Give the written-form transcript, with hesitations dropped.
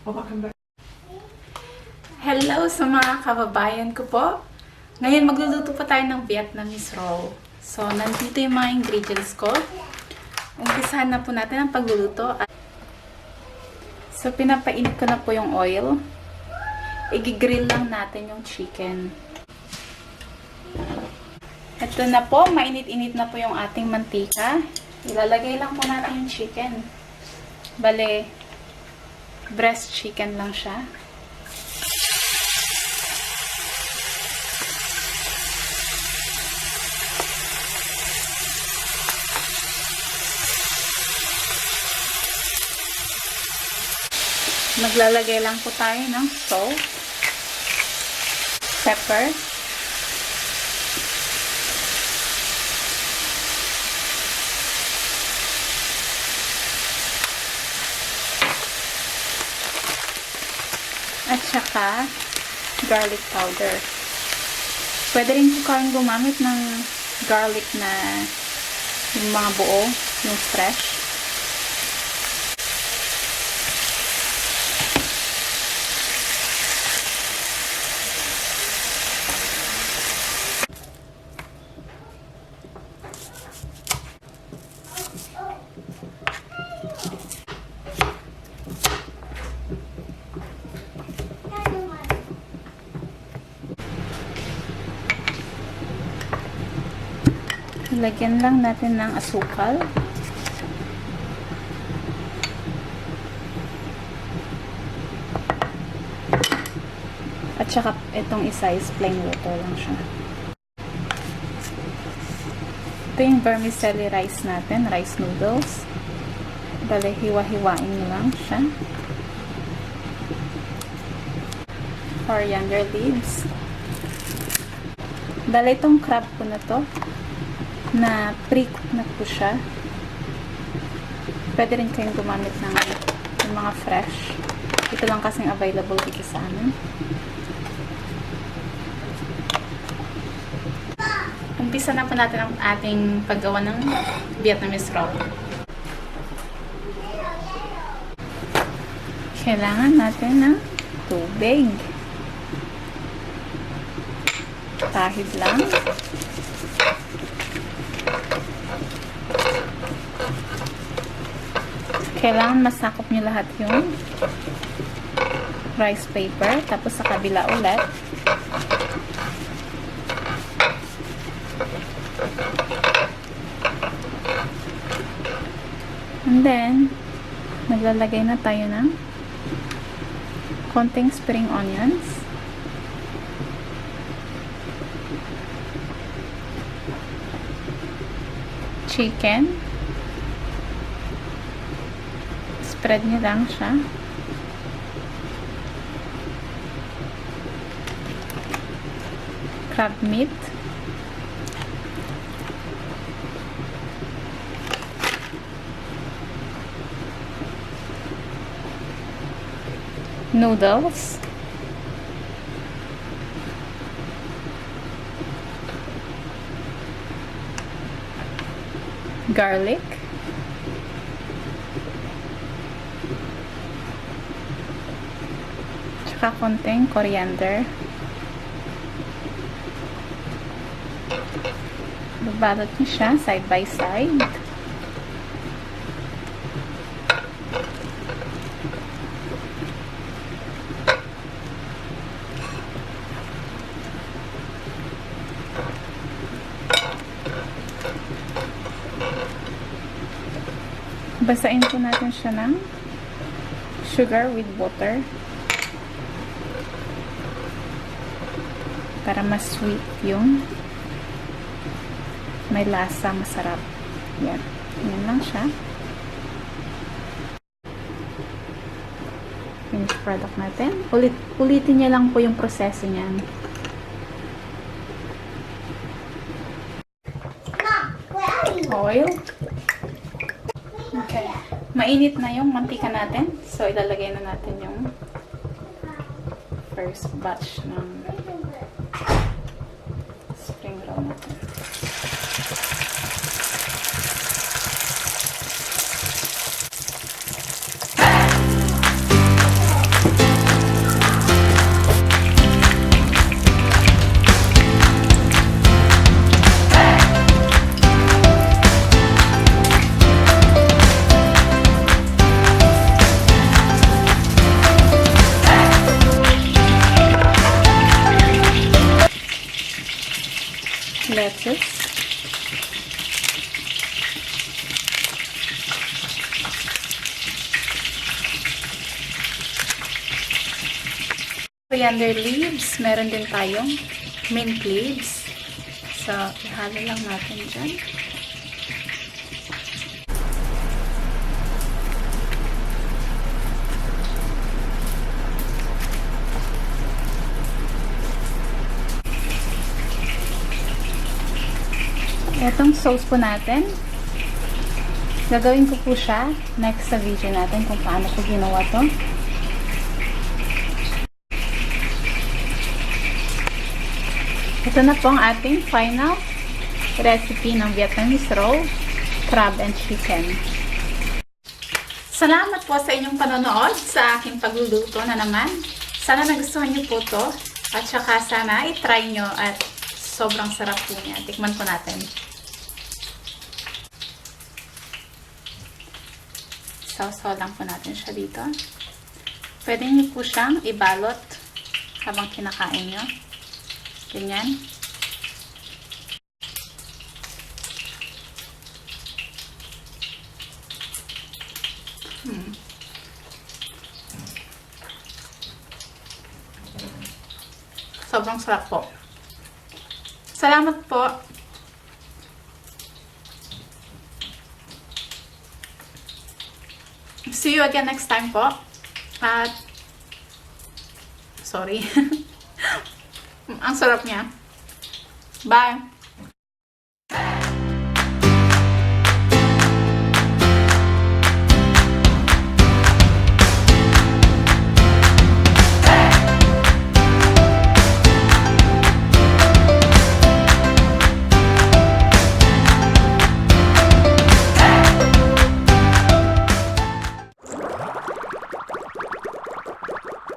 Welcome back. Hello sa mga kababayan ko po. Ngayon magluluto pa tayo ng Vietnamese roll. So, nandito yung mga ingredients ko. Umpisahan na po natin ang pagluluto. So, pinapainit ko na po yung oil. I-grill lang natin yung chicken. Ito na po, mainit-init na po yung ating mantika. Ilalagay lang po natin yung chicken. Bale, breast chicken lang siya. Maglalagay lang po tayo ng salt, pepper, at saka garlic powder. Pwede rin po kayong gumamit ng garlic na yung mga buo, yung fresh. Lagyan lang natin ng asukal. At saka itong isa is plain water lang siya. Ito yung vermicelli rice natin, rice noodles. Bale, hiwa-hiwain lang siya. Coriander leaves. Bale, itong crab ko na to, na pre-cook na po siya. Pwede rin kayong gumamit ng yung mga fresh. Ito lang kasing available dito sa amin. Umpisa na po natin ang ating paggawa ng Vietnamese roll. Kailangan natin ng tubig. Tahid lang. Kailangan masakop nyo lahat yung rice paper. Tapos sa kabila ulit. And then, maglalagay na tayo ng konting spring onions. Chicken. Spread nyo lang siya. Crab meat. Noodles. Garlic. Tsaka konting coriander. Babalot niyo siya side by side. Basain po natin siya ng sugar with water para mas sweet yung may lasa, masarap. Yan. Yan lang siya. Finished product natin. Ulitin niya lang po yung proseso niyan. Oil. Okay. Mainit na yung mantika natin. So, ilalagay na natin yung first batch ng spring roll natin. lettuce. Coriander leaves. Meron din tayong mint leaves. So, ihalo lang natin dyan. Itong sauce po natin, gagawin ko po siya next sa video natin kung paano ko ginawa to. Ito na po ang ating final recipe ng Vietnamese roll, crab and chicken. Salamat po sa inyong panonood sa aking pagluluto na naman. Sana nagustuhan niyo po to at saka sana i-try nyo at sobrang sarap po niya. Tikman po natin. Sausaw lang po natin siya dito. Pwede niyo po siyang ibalot habang kinakain nyo. Ganyan. Sobrang sarap po. Salamat po. See you again next time po. At sorry. Ang sarap niya. Bye.